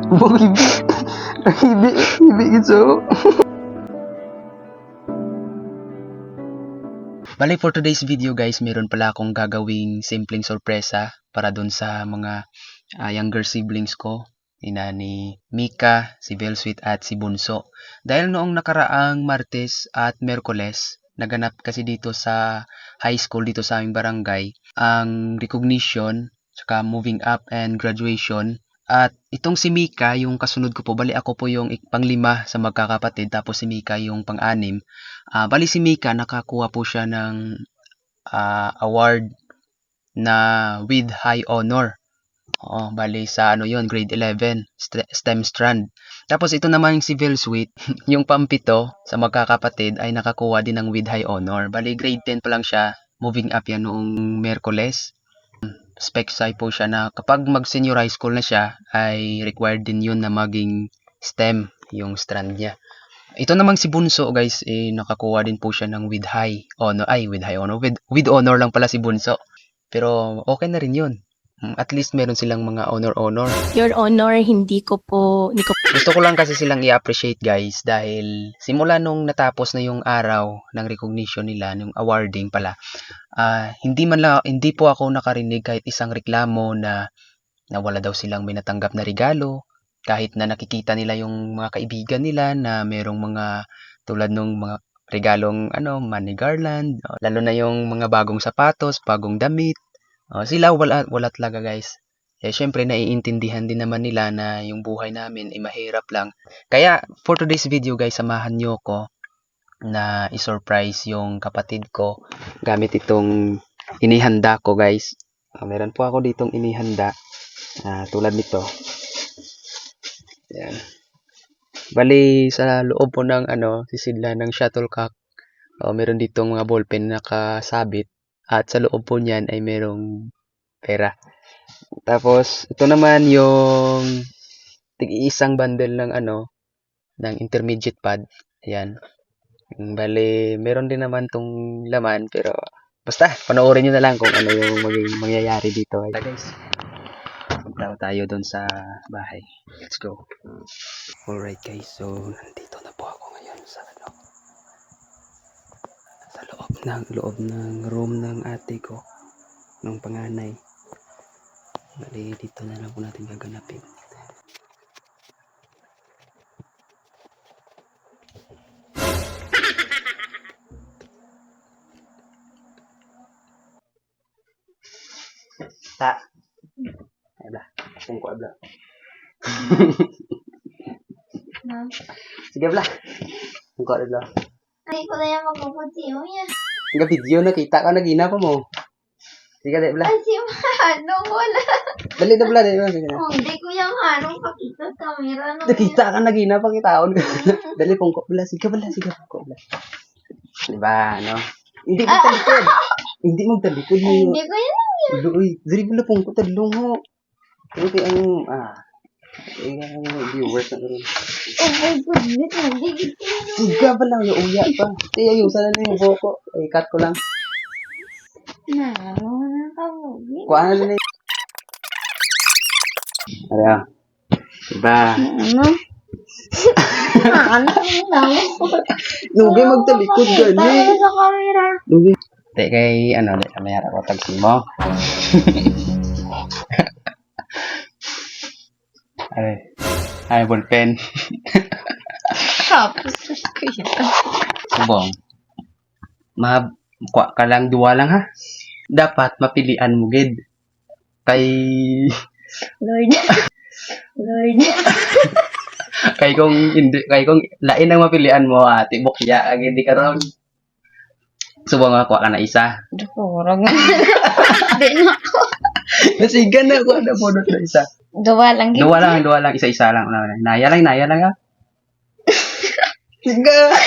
Hibi, hibi gitu. Bali, for today's video guys, meron pala akong gagawing simpleng sorpresa para dun sa mga younger siblings ko. Ina ni Mika, si Belsweet at si Bunso. Dahil noong nakaraang Martes at Merkoles, naganap kasi dito sa high school dito sa aming barangay ang recognition, saka moving up and graduation. At itong si Mika, yung kasunod ko po, bali ako po yung panglima sa magkakapatid, tapos si Mika yung pang-anim. Bali si Mika, nakakuha po siya ng award na with high honor. Oo, bali sa ano yon, grade 11, STEM strand. Tapos ito naman yung si Belsweet, yung pampito sa magkakapatid ay nakakuha din ng with high honor. Bali grade 10 pa lang siya, moving up yan noong Merkoles. Specify po siya na kapag mag-senior high school na siya, ay required din yun na maging STEM yung strand niya. Ito namang si Bunso guys, nakakuha din po siya ng with high honor, with honor lang pala si Bunso. Pero okay na rin yun. At least meron silang mga honor. Your Honor, hindi ko po. Gusto ko lang kasi silang i-appreciate guys dahil simula nung natapos na yung araw ng recognition nila, yung awarding pala, hindi po ako nakarinig kahit isang reklamo na wala daw silang may natanggap na regalo, kahit na nakikita nila yung mga kaibigan nila na merong mga tulad nung mga regalong money garland, lalo na yung mga bagong sapatos, bagong damit. Sila wala talaga guys. Syempre naiintindihan din naman nila na yung buhay namin ay mahirap lang. Kaya for today's video guys, samahan nyo ko na i-surprise yung kapatid ko gamit itong inihanda ko guys. Meron po ako ditong inihanda tulad nito. Ayan. Bali sa loob po ng sisidla ng shuttlecock, meron ditong mga ballpen na nakasabit at sa loob po niyan ay merong pera. Tapos ito naman yung tig-iisang bundle ng ng intermediate pad. Ayan. Bali meron din naman tong laman pero basta panoorin niyo na lang kung ano yung mangyayari dito. Guys, punta tayo doon sa bahay. Let's go. Alright guys, so nandito na po ako ngayon sa loob ng room ng ate ko, ng panganay. Bali dito na lang po natin gaganapin. Ta. Ay bla. Kung ko bla. Sige bla. Kung ko bla. Ay, ko na yan magpapatiyo yan. Nga video nakita ka nagina pa mo. Sige dali bla. Ay, si Manong wala. Dali na bla dali. Sige na. Oh, hindi ko yung Manong pakita sa camera. No, Nakita ka nagina pa kitaon. Dali pong ko bla. Sige bla, sige ko bla. Diba, no? Hindi mo talikod. Hindi mo talikod mo. hindi ko yan. Uy, dali bla pong ko talong ho. Pero kaya viewers na rin. Oh my goodness, hindi ko yan. Siga ba lang yung uya pa? Kaya ayusan na yung boko. Cut ko lang. Nakakamugi. Kuhaan na na yun. Ano? Diba? Ano? Ano? Nugi magtalikod gani. Tayo sa camera. Nugi. Di kay, di mayara ko tagsin mo. Ay, ballpen. Tapos ko yan. Subong. Kuha ka lang, duwa lang ha. Dapat mapilian mo gid. Kay Lord. Lord. kay kung lain ang mapilian mo, tibok ya ang hindi karon. Subong nga kuha ka na isa. Durog nga. Di na ako. Nasigan na kuha na bonus na isa. Dua lang. Dua lang, isa-isa lang. Naya lang ha. Siga.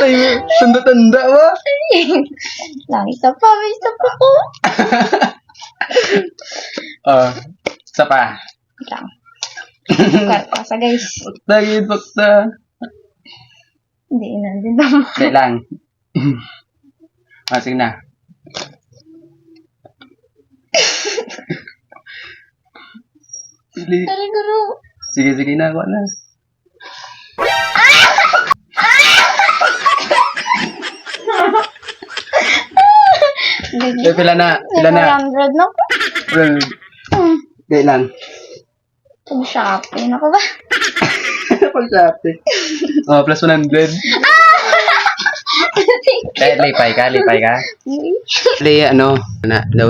Tayo, tanda-tanda ba? Langit na pa, may isa pa ko. Isa pa. Lang. Karpasa guys. Lagi bakta. Hindi na din tama. Hindi lang. Sige na. Sige, Sorry, guru. sige na. Ako na. Pila na. 400 na po. Hindi lang. Pag Shopee. Naku ba? Pag-shopping. Oh, plus 100. Kahit lipay ka. Li, no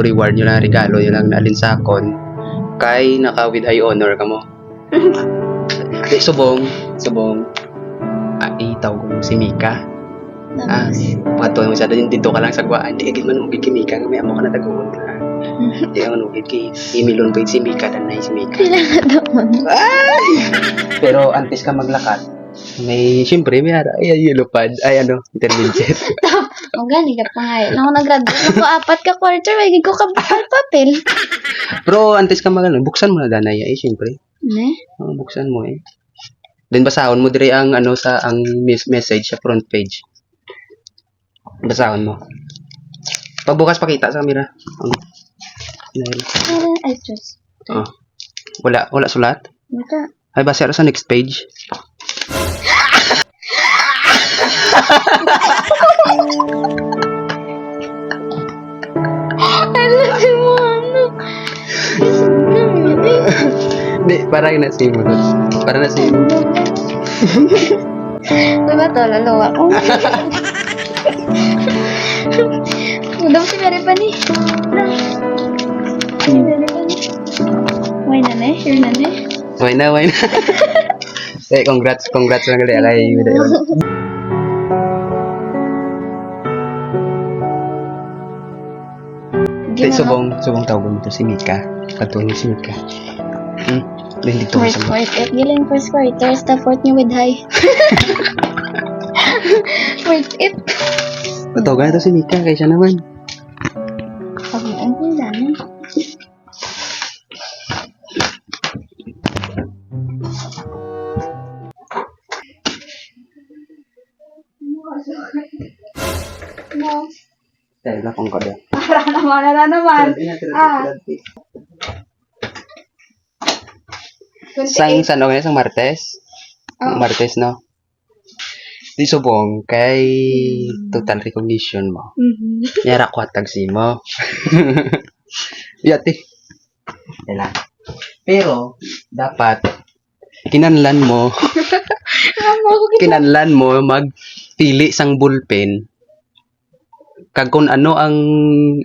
reward nyo lang, regalo nyo lang na alinsakon. Kay naka with high honor ka mo. Di, subong. Itaw ko si Mika. Pato mo siya dito ka lang sa gwaan. Di, agad man umugid kay Mika. May amo ka na taguon ka. Di, ang umugid kay Emilon pa si Mika. Danay si Mika. Kailangan naman. Pero antes ka maglakat, siyempre, may yellow pad. Intermediate. Ang gani ka pa nga. Nung nag-graduate ako, 4 ka quarter, may ko ka papel. Pero antes ka buksan mo na danay. Siyempre. Ne? Buksan mo eh. Then basahon mo dire ang message sa front page. Basahon mo. Pagbukas pakita sa camera. Ay, just. Wala sulat. Mata. Ay base sa next page. Alam mo, ano? Hindi, parang nasimo doon. Parang nasimo. Diba to, lalawa ko. Udang si Mary pa ni. Si Mary pa ni. Why na ne? Sure na ne? Why na. Congrats lang gali kay Widayon. Subong tawag mo to si Mika. Katuan niyo si Mika. Hindi to First quarter. Giling first quarter. Stop work niyo with high. Worth it. Patawagan to si Mika kaysa naman. Pag-ian ko dami. No. Dahil na kung kada. Wala naman. Sang Martes? Oh. Martes, no? Di subong kay total recognition mo. Yara ko atag si mo. Yati. Kailan. Pero, dapat, kinanlan mo magpili sang bullpen. Kag kung ano ang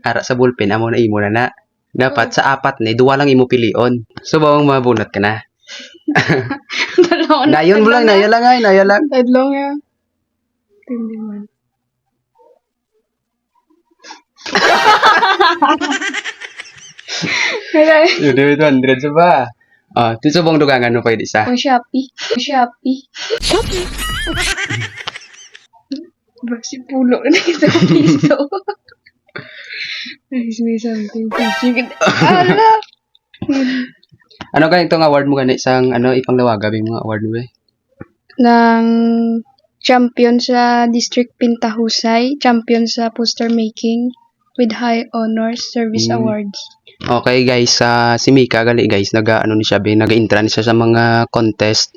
ara sa bullpen, amo na imo na. Dapat sa apat ni, duwa lang imo pilion. Subong mabunot ka na. Nayon mo lang, nayon lang. Tadlong ya. Hindi man. Yun, 200 sa ba? Ito subong dugangan mo pwede isa. Ang Shopee. Basi pulo na isang piso. Ay, may something. Ala! Ano ka itong award mo gani isang ipanglawaga yung mga award mo eh? Ng champion sa District Pintahusay, champion sa poster making with high honors service awards. Okay guys, si Mika gali guys, naga-intra ni siya sa mga contest,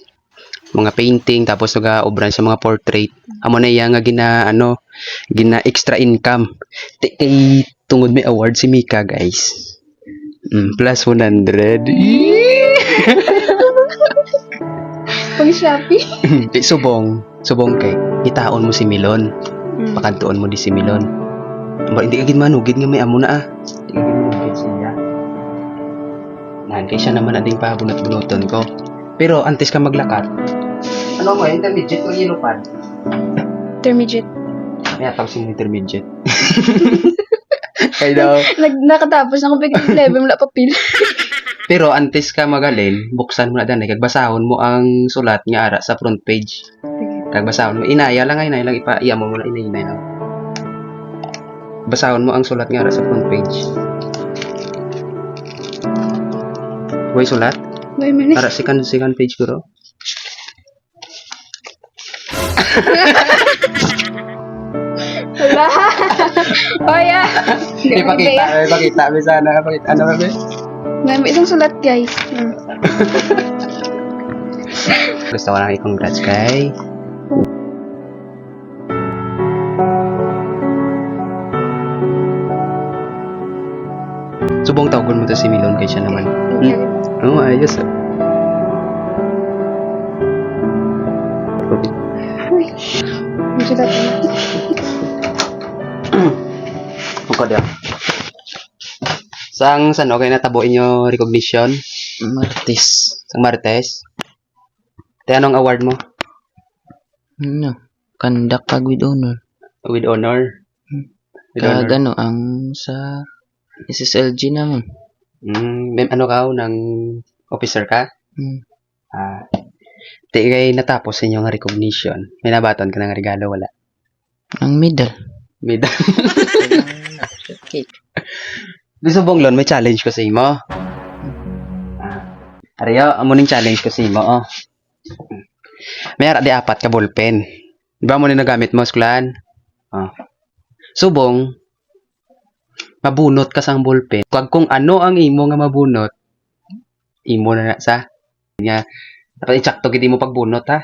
mga painting, tapos naga-obran sa mga portrait. Amo na iya nga gina extra income. Kay tungod may award si Mika guys. Plus 100. Pang Shopee. Subong kay itaon mo si Milon. Pakantuon mo di si Milon. Hindi ka manugid nga may amo na Hindi ka manugid siya. Kay siya naman ading pabunot-bunoton ko. Pero antes ka maglakat, mo, intermediate o yellow pad? Intermediate. May atawag si intermediate. Kaya daw. Nakatapos na ako level wala papel. Pero antes ka magalin, buksan mo na danay, kagbasahon mo ang sulat nga ara sa front page. Kagbasahon mo, inaya lang iya mo muna, inay lang. Basahon mo ang sulat nga ara sa front page. Way sulat? May manis. Ara second page ko ro. Oh, yeah. Ipakita, may sana. Pakita, ano ba, be? May isang sulat, guys. Gusto ko lang i-congrats kay subong tawagon mo to si Milon kay siya naman. Oo, ayos. May sulat na. Buka dia. Sang okay natabo inyo recognition? Martis. Sang Martes. Te anong award mo? Ano? Kandak pag with honor. With honor. With honor. Kag ano, ang sa SSLG naman. Ano ka ng officer ka? Di kay natapos sa inyong recognition. May nabaton ka ng regalo, wala? Ang medal. Medal. Gusto bong lon, may challenge ko sa imo. Ariyo, amo ning challenge ko sa imo, oh. May ara di 4 ka ballpen. Di ba mo ni nagamit mo, sklan? Oh. Subong, mabunot ka sang ballpen. Kung ano ang imo nga mabunot, imo na sa. Nga, naka-insakto gidi mo pagbunot, ha?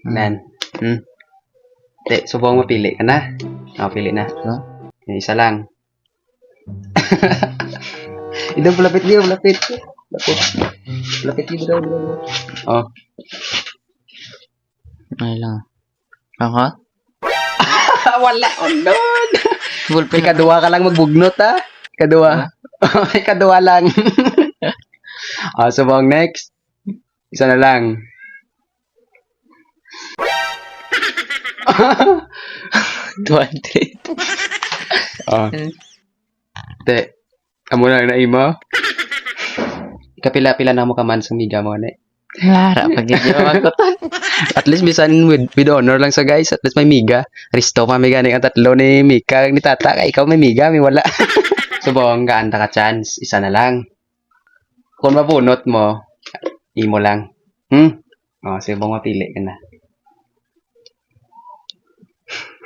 Nan. Te, subong mapili ka na. Pili na. Yung isa lang. Idong lapit niyo, lapit. Lapit niyo daw. Oh. Ay lang. Ako? Wala, no. Ballpen. Ikaduwa ka lang magbugnot, ha? Ikaduwa. Ikaduwa lang. Subong next. Isa na lang. 200. Oh. Te, amo lang na imo. Kapila-pila na mo ka man sa miga mo, ne? Lara, pag hindi ako to. At least bisan with honor lang sa guys. At least may miga. Risto pa may ganing ang tatlo ni Mika ni Tata. Kaya ikaw may miga, may wala. Subong gaanta ka chance. Isa na lang. Kung mabunot mo, imo lang. Subong mapili ka na.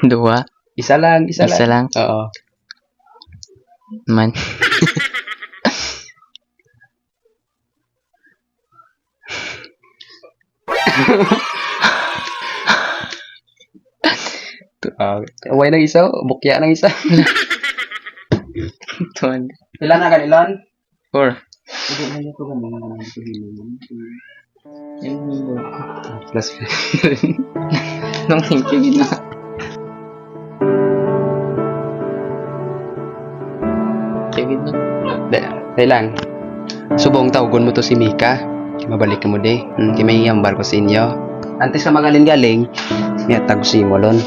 2. Isa lang. Isa lang. Oo. Man. Away ng isa, bukya ng isa. 200. Pila na kanilon? 4. Plus Nung thank you gina. Kevin na. Dahil lang. Subong tawagon mo to si Mika. Mabalik ka mo di. Di may yambar ko sa inyo. Antes ka magaling-galing, may tag si mo lon.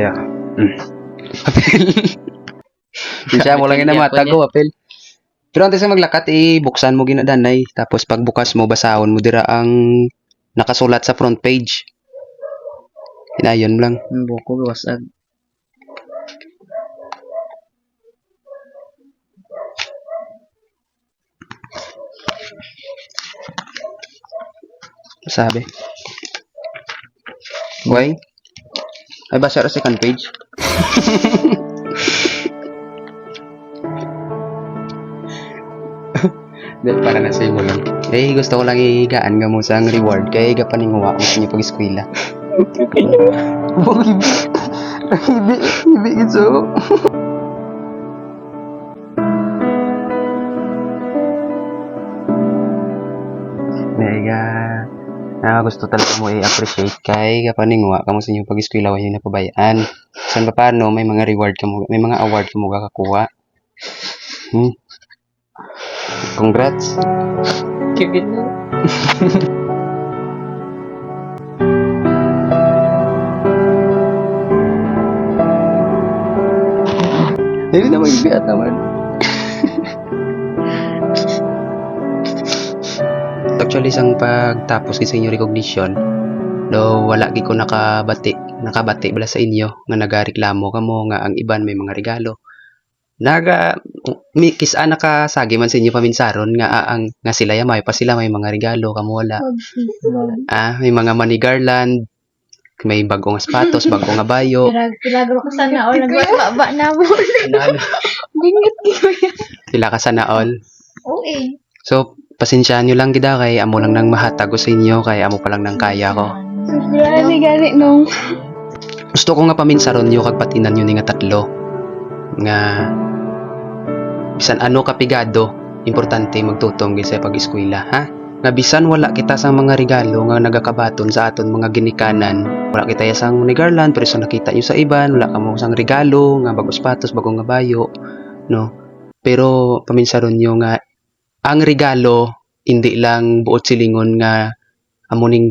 Yeah. Apel. Siya mo lang na matago, apel. Pero antes ka maglakat, buksan mo ginadanay. Tapos pagbukas mo, basahon mo dira ang nakasulat sa front page. Hinayon lang. Ang buko wasag. Sabi. Why? Ay, basa sa second page. Dahil para na sa mo lang. Gusto ko lang igaan nga mo sa reward. Kaya higa paninguwa mo sa inyo pag-eskwela. Hibi ito. Gusto talaga mo i-appreciate kay kapaningwa kamo sa inyong pag-eskwela wa yung napabayaan. San pa paano may mga reward ka mo, may mga award ka mo kakakuha. Congrats. Kevin na. Hindi na mag-ibiat naman. Actually, isang pagtapos sa inyong recognition, do wala gi ko nakabati bala sa inyo nga nagareklamo kamo nga ang iban may mga regalo. Kisa nakasagi man sa inyo paminsaron nga nga sila may pa sila may mga regalo kamo wala. May mga money garland may bagong sapatos, bagong nga bayo. Pilagro ko sana all nagbaba na mo. Bingit gyud. Pila ka sana all. Oo eh. So, pasensyahan nyo lang gida kay amo lang nang mahatag ko sa inyo kay amo pa lang nang kaya ko. Gani nung. Gusto ko nga paminsaron nyo kag patinan nyo ni nga tatlo. Nga bisan ano kapigado, importante magtutong sa pag-eskwela, ha? Nga bisan wala kita sang mga regalo nga nagakabaton sa aton mga ginikanan. Wala kita sang ni Garland, pero sa nakita nyo sa iban, wala ka mo sang regalo, nga bagong sapatos, bagong nga bayo, no? Pero paminsaron nyo nga ang regalo hindi lang buot silingon nga amuning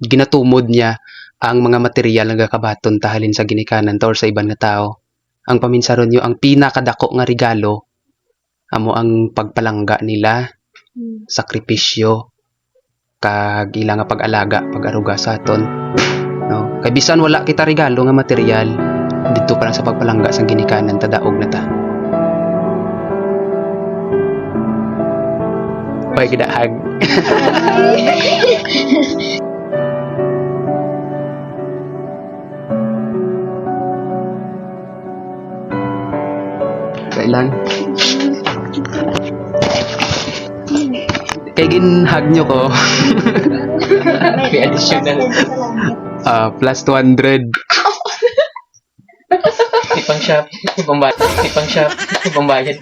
ginatumod niya ang mga material nga gakabaton tahalin sa ginikanan or sa iban nga tao. Ang paminsaron nyo, ang pinakadako nga regalo amo ang pagpalangga nila, sakripisyo, kag ila nga pag-alaga, pag-aruga sa aton. No? Kay bisan wala kita regalo nga material, dito pa lang sa pagpalangga sa ginikanan, tadaog na ta. Oy, gidahag. Kailan? Kay ginhag nyo ko. May additional. Plus 200. Ipang shop. Ipang shop. Pambayad.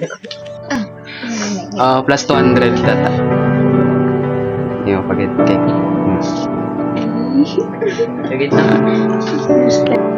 Plus 200 tata. Yung pagit cake. Sagit na.